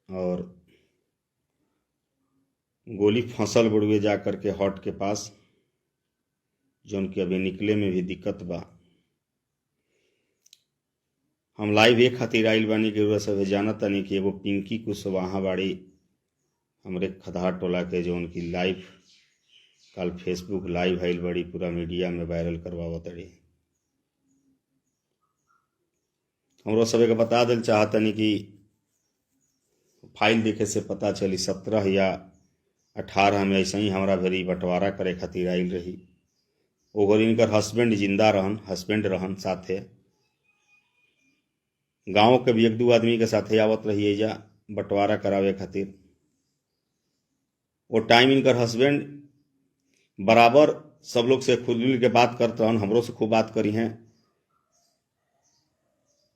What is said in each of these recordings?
और गोली फंसल बुड़ुए जा कर के हॉट के पास, जौन कि अभी निकले में भी दिक्कत बा। हम लाइव एक खातिर आइल बानी कि रउआ सब जानत तानी कि एगो पिंकी कुशवाहा बाड़ी हमरे खदहा टोला के, जौन की लाइव कल फेसबुक लाइव आइल बड़ी, पूरा मीडिया में वायरल करवावत रही। हमरो सब के बता दिल चाहतनी कि फाइल देखे से पता चली 17 या 18 में ऐसे ही हमारा भरी बंटवारा करे खातिर आइल रही। ओकर इनकर हस्बैंड जिंदा रहन, हस्बैंड रहन साथे, गांव के भी एक दो आदमी के साथे आवत रही जा बंटवारा करावे खातिर। वो टाइम इनकर हस्बैंड बराबर सब लोग से खुल मिल के बात करते रहन, हमरो से खूब बात करी हैं।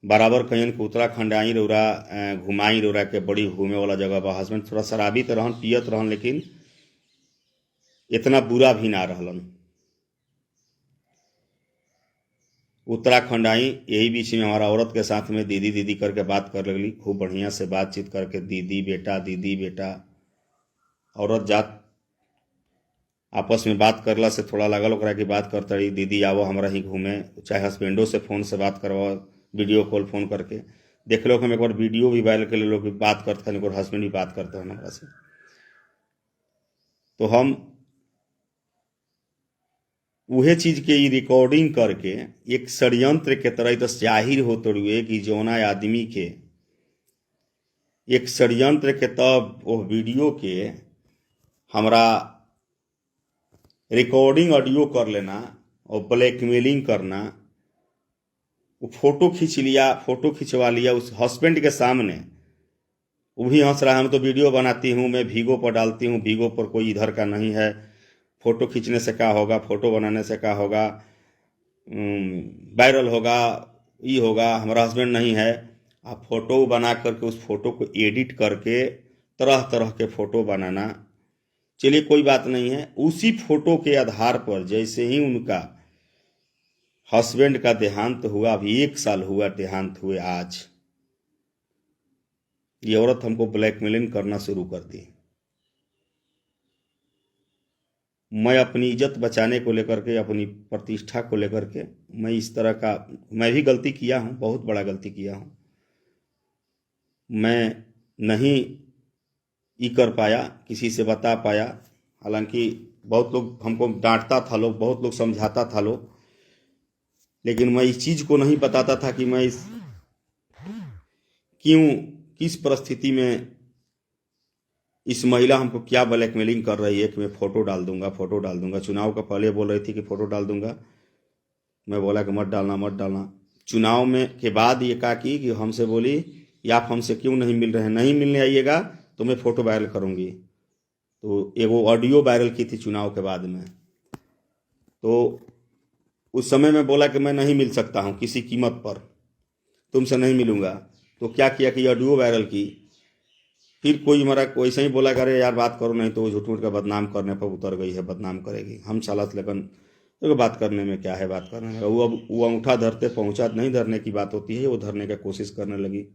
बराबर कहीं के उत्तराखंड आई रौरा, घुमाई रौरा के, बड़ी घूमे वाला जगह बा। हस्बैंड थोड़ा शराबी तो रहन, पियत रहन, लेकिन इतना बुरा भी ना रहलन। उत्तराखंड आई, यही बीच में हमारा औरत के साथ में दीदी दीदी करके बात कर लगली, खूब बढ़िया से बातचीत करके दीदी बेटा दीदी बेटा। औरत जात आपस में बात करला से थोड़ा लगल ओकरा की बात करता रही, दीदी आवो हमारा ही घूमे, चाहे हस्बैंडो से फ़ोन से बात करवाओ, वीडियो कॉल फ़ोन करके देख लो। हम एक बार वीडियो भी वायरल कर ले लोग बात करते हैं, एक बार हस्बैंड भी बात करते हैं हमारा से। तो हम उहे चीज के रिकॉर्डिंग करके एक षड्यंत्र के तरह तो जाहिर होते हुए कि जौना आदमी के एक षड्यंत्र के तब वो वीडियो के हमरा रिकॉर्डिंग ऑडियो कर लेना और ब्लैकमेलिंग करना। वो फोटो खींच लिया, फोटो खिंचवा लिया उस हस्बैंड के सामने। वो भी हंस रहा है, हम तो वीडियो बनाती हूँ, मैं भीगो पर डालती हूँ, भीगो पर कोई इधर का नहीं है, फोटो खींचने से क्या होगा, फोटो बनाने से क्या होगा, वायरल होगा, ये होगा, हमारा हस्बैंड नहीं है। आप फोटो बना करके उस फोटो को एडिट करके तरह तरह के फोटो बनाना, चलिए कोई बात नहीं है। उसी फोटो के आधार पर जैसे ही उनका हस्बैंड का देहांत हुआ, अभी 1 साल हुआ देहांत हुए आज, ये औरत हमको ब्लैकमेलिंग करना शुरू कर दी। मैं अपनी इज्जत बचाने को लेकर के, अपनी प्रतिष्ठा को लेकर के, मैं इस तरह का, मैं भी गलती किया हूँ, बहुत बड़ा गलती किया हूँ। मैं नहीं ये कर पाया, किसी से बता पाया। हालांकि बहुत लोग हमको डांटता था, लोग बहुत लोग समझाता था लोग, लेकिन मैं इस चीज़ को नहीं बताता था कि मैं इस क्यों, किस परिस्थिति में इस महिला हमको क्या ब्लैकमेलिंग कर रही है कि मैं फ़ोटो डाल दूंगा, फ़ोटो डाल दूंगा। चुनाव का पहले बोल रही थी कि फ़ोटो डाल दूंगा, मैं बोला कि मत डालना मत डालना। चुनाव में के बाद ये कहा कि हमसे बोली कि आप हमसे क्यों नहीं मिल रहे हैं, नहीं मिलने आइएगा तो मैं फ़ोटो वायरल करूंगी। तो एगो ऑडियो वायरल की थी चुनाव के बाद में। तो उस समय मैं बोला कि मैं नहीं मिल सकता हूँ किसी कीमत पर, तुमसे नहीं मिलूंगा। तो क्या किया कि ऑडियो वायरल की। फिर कोई मेरा वैसे ही बोला करे यार बात करो, नहीं तो वो झूठ मूठ का बदनाम करने पर उतर गई है, बदनाम करेगी। हम सालत लेकिन तो बात करने में क्या है, बात करने में वो अब वो अंगूठा धरते पहुंचा, नहीं धरने की बात होती है, वो धरने की कोशिश करने लगी।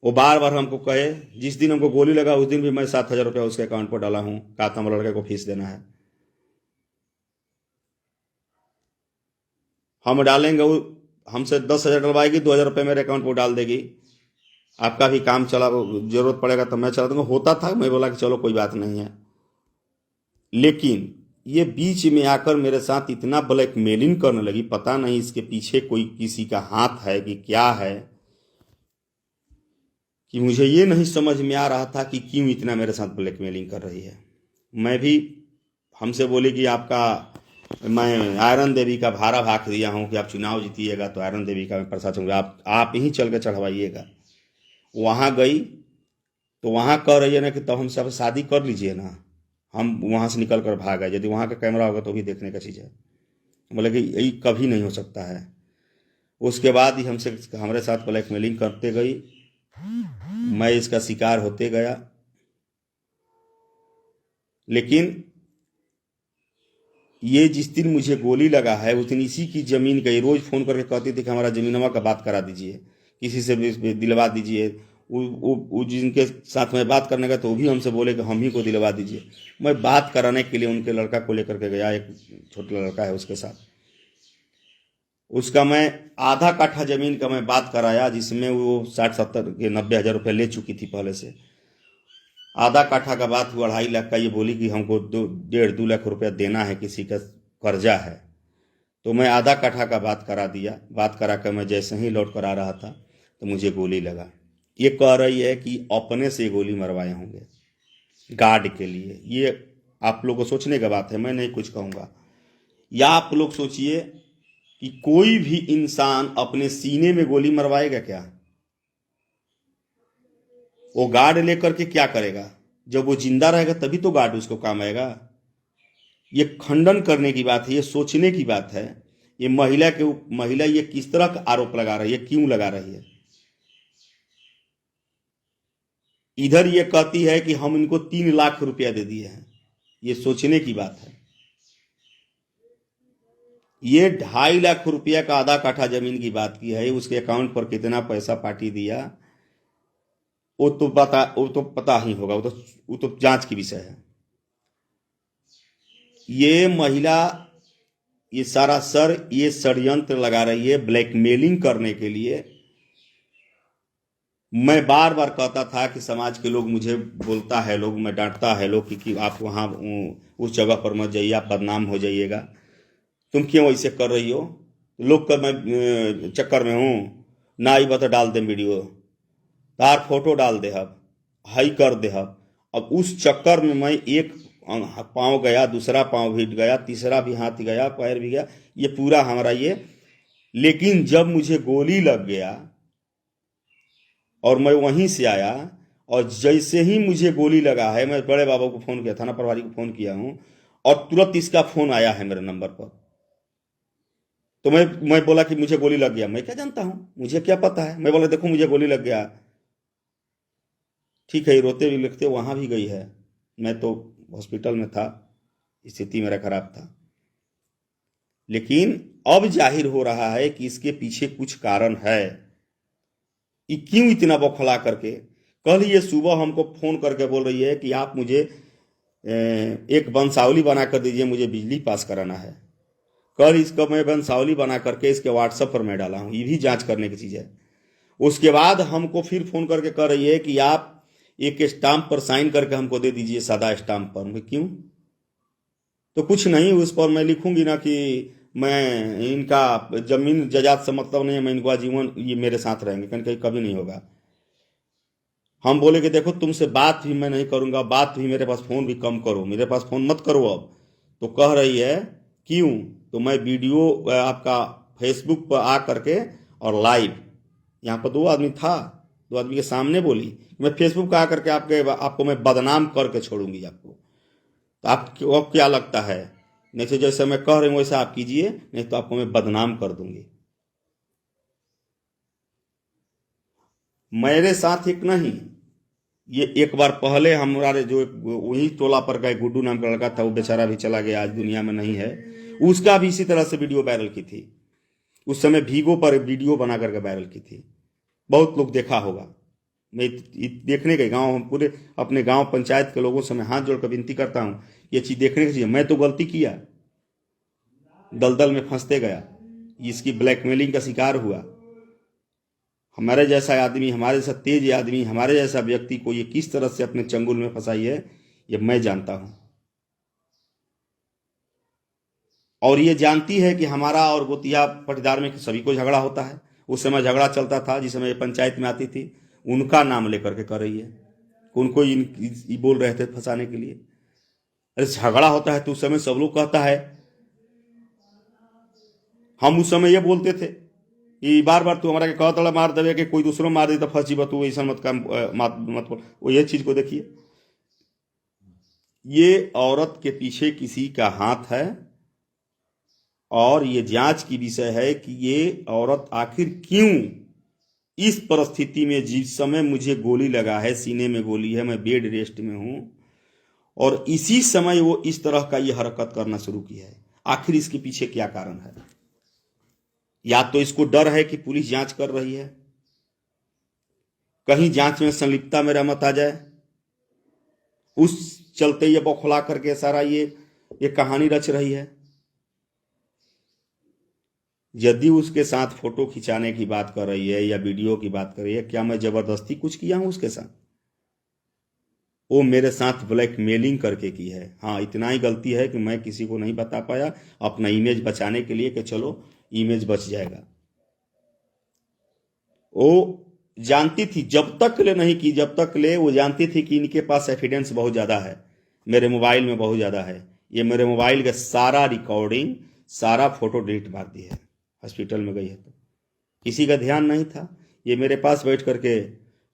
वो बार बार हमको कहे, जिस दिन हमको गोली लगा उस दिन भी मैं 7,000 रुपया उसके अकाउंट पर डाला हूँ, कहा था हमारे लड़के को फीस देना है। हम डालेंगे, वो हमसे 10,000 डलवाएगी, 2,000 रुपये मेरे अकाउंट पर डाल देगी, आपका भी काम चला, जरूरत पड़ेगा तो मैं चला दूंगा। होता था, मैं बोला कि चलो कोई बात नहीं है। लेकिन ये बीच में आकर मेरे साथ इतना ब्लैकमेलिंग करने लगी, पता नहीं इसके पीछे कोई किसी का हाथ है कि क्या है, कि मुझे ये नहीं समझ में आ रहा था कि क्यों इतना मेरे साथ ब्लैकमेलिंग कर रही है। मैं भी हमसे बोली कि आपका, मैं आयरन देवी का भाड़ा भाग दिया हूँ कि आप चुनाव जीतिएगा तो आयरन देवी का मैं प्रसाद चढ़ूंगा, आप ही चल के चढ़वाइएगा। वहाँ गई तो वहाँ कह रही है ना कि तब हमसे अब शादी कर लीजिए ना, हम वहाँ से निकल कर भाग गए। यदि वहाँ का कैमरा होगा तो भी देखने का चीज़ है। बोले कि यही कभी नहीं हो सकता है। उसके बाद ही हमसे हमारे साथ ब्लैकमेलिंग करते गई, मैं इसका शिकार होते गया। लेकिन ये जिस दिन मुझे गोली लगा है उस दिन इसी की ज़मीन का रोज़ फ़ोन करके कहती थी कि हमारा ज़मीनवा का बात करा दीजिए, किसी से भी दिलवा दीजिए। जिनके साथ मैं बात करने गया तो वो भी हमसे बोले कि हम ही को दिलवा दीजिए। मैं बात कराने के लिए उनके लड़का को लेकर के गया, एक छोटा लड़का है उसके साथ। उसका मैं आधा काठा जमीन का मैं बात कराया, जिसमें वो 60-70 के 90,000 रुपये ले चुकी थी पहले से। आधा काठा का बात हुआ 2.5 लाख का। ये बोली कि हमको 1.5-2 लाख रुपया देना है, किसी का कर्जा है। तो मैं आधा काठा का बात करा दिया। बात करा कर मैं जैसे ही लौट कर आ रहा था तो मुझे गोली लगा। ये कह रही है कि अपने से गोली मरवाए होंगे गार्ड के लिए। ये आप लोग को सोचने का बात है, मैं नहीं कुछ कहूँगा। या आप लोग सोचिए कि कोई भी इंसान अपने सीने में गोली मरवाएगा क्या? वो गार्ड लेकर के क्या करेगा? जब वो जिंदा रहेगा तभी तो गार्ड उसको काम आएगा। ये खंडन करने की बात है, ये सोचने की बात है। ये महिला ये किस तरह का आरोप लगा रही है, क्यों लगा रही है? इधर ये कहती है कि हम इनको 3 लाख रुपया दे दिए हैं। ये सोचने की बात है। ये 2.5 लाख रुपया का आधा काठा जमीन की बात की है। उसके अकाउंट पर कितना पैसा पार्टी दिया वो तो पता ही होगा। वो तो जांच की विषय है। ये महिला ये ये षड्यंत्र लगा रही है ब्लैकमेलिंग करने के लिए। मैं बार बार कहता था कि समाज के लोग मुझे बोलता है, लोग मैं डांटता है लोग कि आप वहाँ उस जगह पर मत जाइए, आप बदनाम हो जाइएगा, तुम क्यों ऐसे कर रही हो? लोग का मैं चक्कर में हूँ ना, आई बता डाल दे वीडियो, तार फोटो डाल दे, अब हाई कर दे। अब उस चक्कर में मैं एक पाँव गया, दूसरा पाँव भी गया, तीसरा भी हाथ गया, पैर भी गया, ये पूरा हमारा ये। लेकिन जब मुझे गोली लग गया और मैं वहीं से आया, और जैसे ही मुझे गोली लगा है, मैं बड़े बाबा को फ़ोन किया, थाना प्रभारी को फ़ोन किया हूँ, और तुरंत इसका फ़ोन आया है मेरे नंबर पर। तो मैं बोला कि मुझे गोली लग गया। मैं क्या जानता हूँ, मुझे क्या पता है? मैं बोला देखो मुझे गोली लग गया। ठीक है, रोते भी लिखते वहाँ भी गई है। मैं तो हॉस्पिटल में था, स्थिति मेरा खराब था। लेकिन अब जाहिर हो रहा है कि इसके पीछे कुछ कारण है। ये क्यों इतना बौखला करके? कल ये सुबह हमको फ़ोन करके बोल रही है कि आप मुझे एक वंशावली बना कर दीजिए, मुझे बिजली पास कराना है। कल इसका मैं वंशावली बना करके इसके व्हाट्सएप पर मैं डाला हूँ, ये भी जांच करने की चीज़ है। उसके बाद हमको फिर फ़ोन करके कह रही है कि आप एक स्टाम्प पर साइन करके हमको दे दीजिए, सादा स्टाम्प पर। मैं क्यों? तो कुछ नहीं, उस पर मैं लिखूंगी ना कि मैं इनका जमीन जायदाद से मतलब नहीं है, मैं इनको आजीवन ये मेरे साथ रहेंगे, कहीं कभी नहीं होगा। हम बोले कि देखो तुमसे बात भी मैं नहीं करूंगा, बात भी मेरे पास फ़ोन भी कम करो, मेरे पास फ़ोन मत करो अब। तो कह रही है क्यों? तो मैं वीडियो आपका फेसबुक पर आ करके और लाइव, यहाँ पर 2 आदमी था, 2 आदमी के सामने बोली, मैं फेसबुक पर आ करके आपको मैं बदनाम करके छोड़ूंगी आपको। तो आपको क्या लगता है? नहीं तो जैसे मैं कह रही हूँ वैसा आप कीजिए, नहीं तो आपको मैं बदनाम कर दूंगी। मेरे साथ एक नहीं, ये एक बार पहले हमारे जो वही टोला पर का एक गुड्डू नाम का लड़का था, वो बेचारा भी चला गया, आज दुनिया में नहीं है। उसका भी इसी तरह से वीडियो वायरल की थी। उस समय भीगो पर वीडियो बना करके वायरल की थी, बहुत लोग देखा होगा। मैं देखने के गांव, हम पूरे अपने गांव पंचायत के लोगों से मैं हाथ जोड़कर विनती करता हूं, ये चीज़ देखने की चीज़। मैं तो गलती किया, दलदल में फंसते गया, इसकी ब्लैकमेलिंग का शिकार हुआ। हमारे जैसा आदमी, हमारे जैसा तेज आदमी, हमारे जैसा व्यक्ति को ये किस तरह से अपने चंगुल में फंसाई है, ये मैं जानता हूं। और ये जानती है कि हमारा और गोतिया पटीदार में सभी को झगड़ा होता है। उस समय झगड़ा चलता था, जिस समय ये पंचायत में आती थी, उनका नाम लेकर के कर रही है। उनको ये बोल रहे थे फंसाने के लिए। अरे झगड़ा होता है तो उस समय सब लोग कहता है। हम उस समय ये बोलते थे कि बार बार तू हमारा के कहतड़ा मार देवे कि कोई दूसरों मार दे तो फंस जीव, तू ऐसा मत काम मत बोल। वो ये चीज को देखिए, ये औरत के पीछे किसी का हाथ है, और ये जांच की विषय है कि ये औरत आखिर क्यों इस परिस्थिति में, जिस समय मुझे गोली लगा है, सीने में गोली है, मैं बेड रेस्ट में हूं, और इसी समय वो इस तरह का ये हरकत करना शुरू की है। आखिर इसके पीछे क्या कारण है? या तो इसको डर है कि पुलिस जांच कर रही है, कहीं जांच में संलिप्तता मेरा मत आ जाए, उस चलते ये बौखला करके सारा ये कहानी रच रही है। यदि उसके साथ फोटो खिंचाने की बात कर रही है या वीडियो की बात कर रही है, क्या मैं जबरदस्ती कुछ किया हूं उसके साथ? वो मेरे साथ ब्लैकमेलिंग करके की है। हाँ, इतना ही गलती है कि मैं किसी को नहीं बता पाया अपना इमेज बचाने के लिए कि चलो इमेज बच जाएगा। वो जानती थी, जब तक ले नहीं की, जब तक ले वो जानती थी कि इनके पास एविडेंस बहुत ज़्यादा है, मेरे मोबाइल में बहुत ज़्यादा है। ये मेरे मोबाइल का सारा रिकॉर्डिंग, सारा फोटो डिलीट मार दी है। हॉस्पिटल में गई है तो किसी का ध्यान नहीं था। ये मेरे पास बैठ करके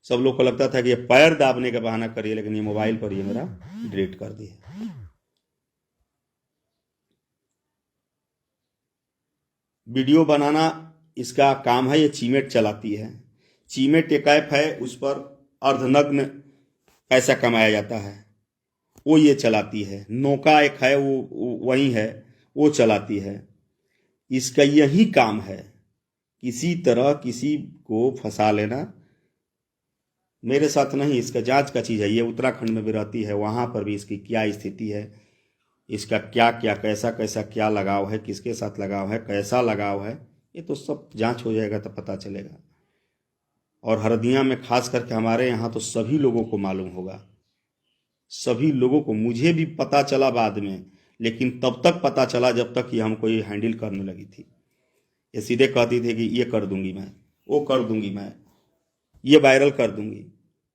सब लोग को लगता था कि ये पैर दाबने का बहाना करिए, लेकिन ये मोबाइल पर ये मेरा डिलीट कर दिया। वीडियो बनाना इसका काम है। ये चीमेट चलाती है। चीमेट एक ऐप है, उस पर अर्धनग्न पैसा कमाया जाता है, वो ये चलाती है। नौका एक है, वो वही है, वो चलाती है। इसका यही काम है, किसी तरह किसी को फंसा लेना। मेरे साथ नहीं, इसका जांच का चीज़ है। ये उत्तराखंड में भी रहती है, वहाँ पर भी इसकी क्या स्थिति है, इसका क्या क्या कैसा कैसा क्या लगाव है, किसके साथ लगाव है, कैसा लगाव है, ये तो सब जांच हो जाएगा तो पता चलेगा। और हरदिया में खास करके हमारे यहाँ तो सभी लोगों को मालूम होगा, सभी लोगों को। मुझे भी पता चला बाद में, लेकिन तब तक पता चला जब तक ये हमको ये हैंडल करने लगी थी। ये सीधे कहती थी कि ये कर दूंगी मैं, वो कर दूंगी मैं, ये वायरल कर दूंगी।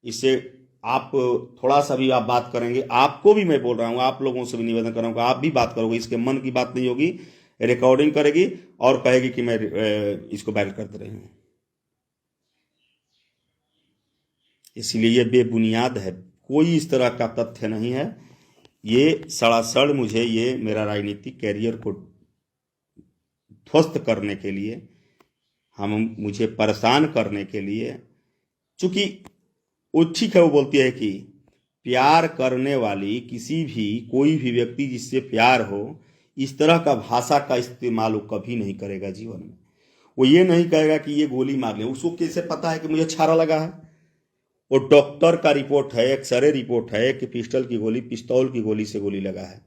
इससे आप थोड़ा सा भी आप बात करेंगे, आपको भी मैं बोल रहा हूँ, आप लोगों से भी निवेदन कर रहा हूँ, आप भी बात करोगे, इसके मन की बात नहीं होगी, रिकॉर्डिंग करेगी और कहेगी कि मैं इसको वायरल कर दे रही हूँ। इसलिए ये बेबुनियाद है, कोई इस तरह का तथ्य नहीं है। ये सड़ासड़ मुझे ये मेरा राजनीतिक कैरियर को ध्वस्त करने के लिए, मुझे परेशान करने के लिए। चूंकि वो ठीक है, वो बोलती है कि प्यार करने वाली किसी भी कोई भी व्यक्ति जिससे प्यार हो, इस तरह का भाषा का इस्तेमाल वो कभी नहीं करेगा जीवन में। वो ये नहीं कहेगा कि ये गोली मार ले। उसको कैसे पता है कि मुझे छारा लगा है? वो डॉक्टर का रिपोर्ट है, एक्सरे रिपोर्ट है कि पिस्तौल की गोली से गोली लगा है।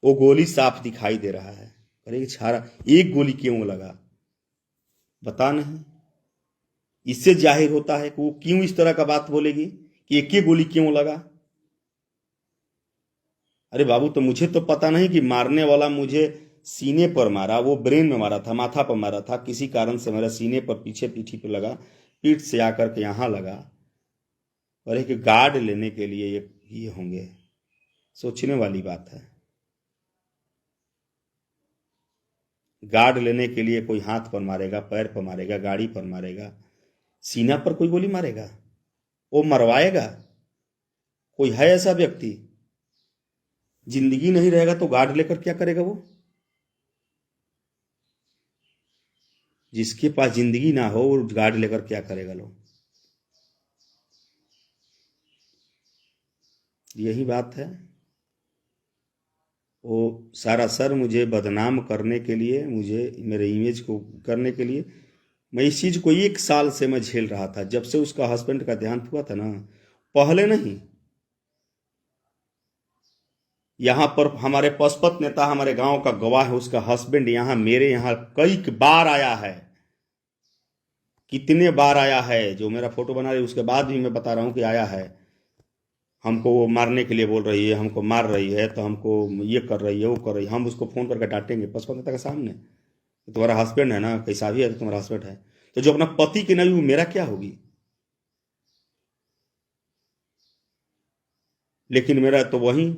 वो गोली साफ दिखाई दे रहा है। अरे छारा, एक गोली क्यों लगा बता नहीं। इससे जाहिर होता है कि वो क्यों इस तरह का बात बोलेगी कि एक ही गोली क्यों लगा। अरे बाबू, तो मुझे तो पता नहीं कि मारने वाला मुझे सीने पर मारा, वो ब्रेन में मारा था, माथा पर मारा था, किसी कारण से मेरा सीने पर पीछे पीठी पर लगा, पीठ से आकर के यहाँ लगा। और एक गार्ड लेने के लिए ये होंगे, सोचने वाली बात है। गार्ड लेने के लिए कोई हाथ पर मारेगा, पैर पर मारेगा, गाड़ी पर मारेगा, सीना पर कोई गोली मारेगा, वो मरवाएगा? कोई है ऐसा व्यक्ति? जिंदगी नहीं रहेगा तो गार्ड लेकर क्या करेगा वो? जिसके पास जिंदगी ना हो वो गार्ड लेकर क्या करेगा लोग? यही बात है। वो सारा सर मुझे बदनाम करने के लिए, मुझे मेरे इमेज को करने के लिए, मैं इस चीज़ को 1 साल से मैं झेल रहा था। जब से उसका हस्बैंड का देहांत हुआ था ना, पहले नहीं, यहाँ पर हमारे पशुपत नेता, हमारे गांव का गवाह है, उसका हस्बैंड यहाँ मेरे यहाँ कई बार आया है। कितने बार आया है, जो मेरा फोटो बना रही है उसके बाद भी मैं बता रहा हूँ कि आया है। हमको वो मारने के लिए बोल रही है, हमको मार रही है, तो हमको ये कर रही है, वो कर रही है। हम उसको फोन करके डांटेंगे पशुपत नेता के सामने? तो तुम्हारा हस्बैंड है ना, कैसा भी है तो तुम्हारा हस्बैंड है, तो जो अपना पति की नहीं, वो मेरा क्या होगी? लेकिन मेरा तो वही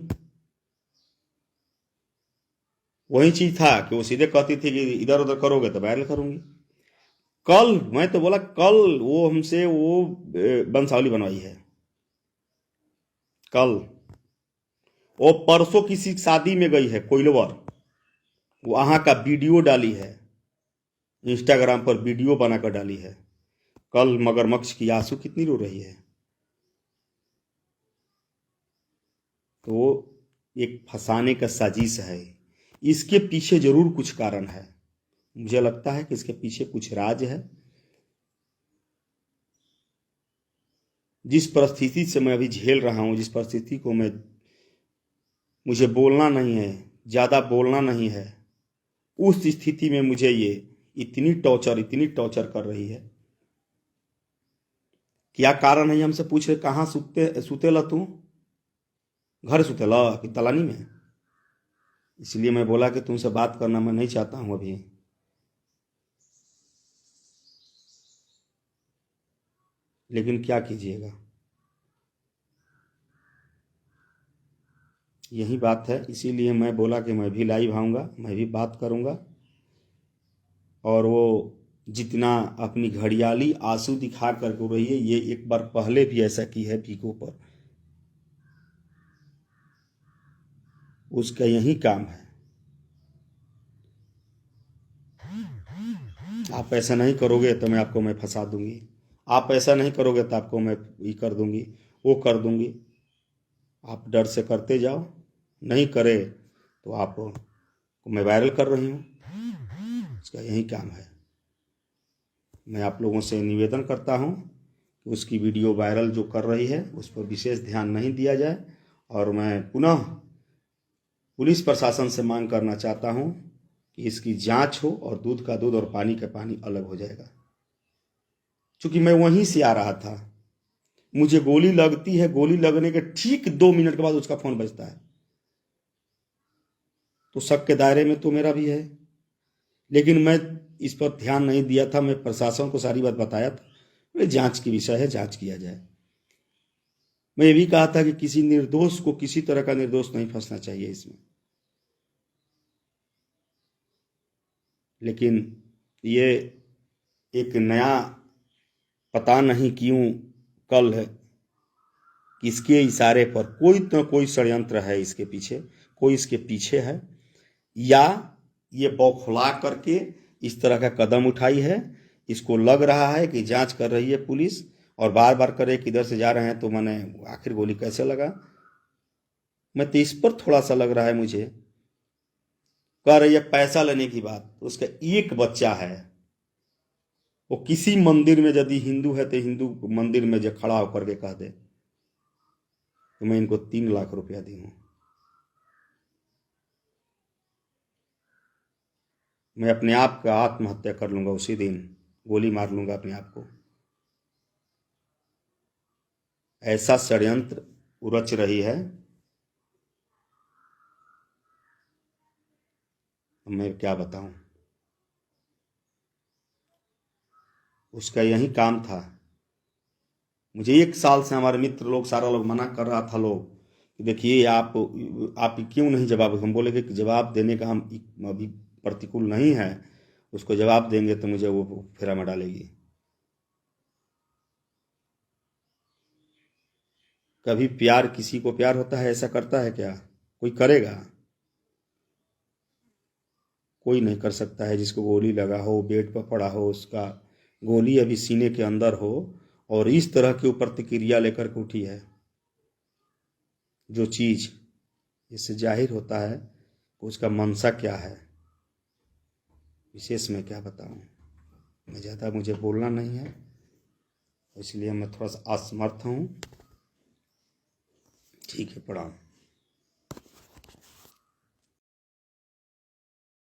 वही चीज था कि वो सीधे कहती थी कि इधर उधर करोगे तो वायरल करूंगी। कल मैं तो बोला, कल वो हमसे वो वंशावली बनवाई है कल। वो परसों किसी शादी में गई है कोइलवर, वहां का वीडियो डाली है, इंस्टाग्राम पर वीडियो बनाकर डाली है। कल मगरमच्छ की आंसू कितनी रो रही है। तो वो एक फंसाने का साजिश है। इसके पीछे जरूर कुछ कारण है, मुझे लगता है कि इसके पीछे कुछ राज है। जिस परिस्थिति से मैं अभी झेल रहा हूँ, जिस परिस्थिति को मुझे बोलना नहीं है, ज़्यादा बोलना नहीं है, उस स्थिति में मुझे ये इतनी टॉर्चर कर रही है। क्या कारण है ये हमसे पूछ रहे। कहाँ सुतेला तू? घर सुतेला कि दलानी में? इसलिए मैं बोला कि तुमसे बात करना मैं नहीं चाहता हूँ अभी। लेकिन क्या कीजिएगा, यही बात है। इसीलिए मैं बोला कि मैं भी लाइव आऊँगा, मैं भी बात करूँगा। और वो जितना अपनी घड़ियाली आंसू दिखा कर रो रही है, ये एक बार पहले भी ऐसा की है पीको पर। उसका यही काम है। आप ऐसा नहीं करोगे तो मैं फंसा दूंगी। आप ऐसा नहीं करोगे तो आपको मैं ये कर दूंगी, वो कर दूंगी। आप डर से करते जाओ, नहीं करे तो आप मैं वायरल कर रही हूँ। इसका यही काम है। मैं आप लोगों से निवेदन करता हूँ कि उसकी वीडियो वायरल जो कर रही है उस पर विशेष ध्यान नहीं दिया जाए। और मैं पुनः पुलिस प्रशासन से मांग करना चाहता हूँ कि इसकी जांच हो और दूध का दूध और पानी का पानी अलग हो जाएगा। क्योंकि मैं वहीं से आ रहा था, मुझे गोली लगती है, गोली लगने के ठीक 2 मिनट के बाद उसका फोन बजता है। तो शक के दायरे में तो मेरा भी है, लेकिन मैं इस पर ध्यान नहीं दिया था। मैं प्रशासन को सारी बात बताया था, ये जांच की विषय है, जांच किया जाए। मैं ये भी कहा था कि किसी निर्दोष को किसी तरह का निर्दोष नहीं फंसना चाहिए इसमें। लेकिन ये एक नया पता नहीं क्यों कल है, किसके इशारे पर कोई न कोई षड्यंत्र है इसके पीछे, कोई इसके पीछे है, या ये बौखला करके इस तरह का कदम उठाई है। इसको लग रहा है कि जांच कर रही है पुलिस, और बार बार करे किधर से जा रहे हैं तो मैंने आखिर गोली कैसे लगा। मैं तो इस पर थोड़ा सा लग रहा है मुझे। कह रही है पैसा लेने की बात, तो उसका एक बच्चा है, वो किसी मंदिर में यदि हिंदू है तो हिंदू मंदिर में जो खड़ा होकर के कह दे तो मैं इनको 3 लाख रुपया दी हूँ। मैं अपने आप का आत्महत्या कर लूंगा, उसी दिन गोली मार लूंगा अपने आप को। ऐसा षड्यंत्र उरच रही है, मैं क्या बताऊं। उसका यही काम था। मुझे 1 साल से हमारे मित्र लोग सारा लोग मना कर रहा था लोग कि देखिए आप क्यों नहीं जवाब। हम बोले कि जवाब देने का हम अभी प्रतिकूल नहीं है, उसको जवाब देंगे तो मुझे वो फेरा में डालेगी। कभी प्यार, किसी को प्यार होता है ऐसा करता है क्या? कोई करेगा? कोई नहीं कर सकता है। जिसको गोली लगा हो, बेड पर पड़ा हो, उसका गोली अभी सीने के अंदर हो और इस तरह की प्रतिक्रिया लेकर के उठी है, जो चीज़ इससे जाहिर होता है कि उसका मंशा क्या है। विशेष मैं क्या बताऊं, मैं ज़्यादा मुझे बोलना नहीं है, इसलिए मैं थोड़ा सा असमर्थ हूँ। ठीक है, प्रणाम।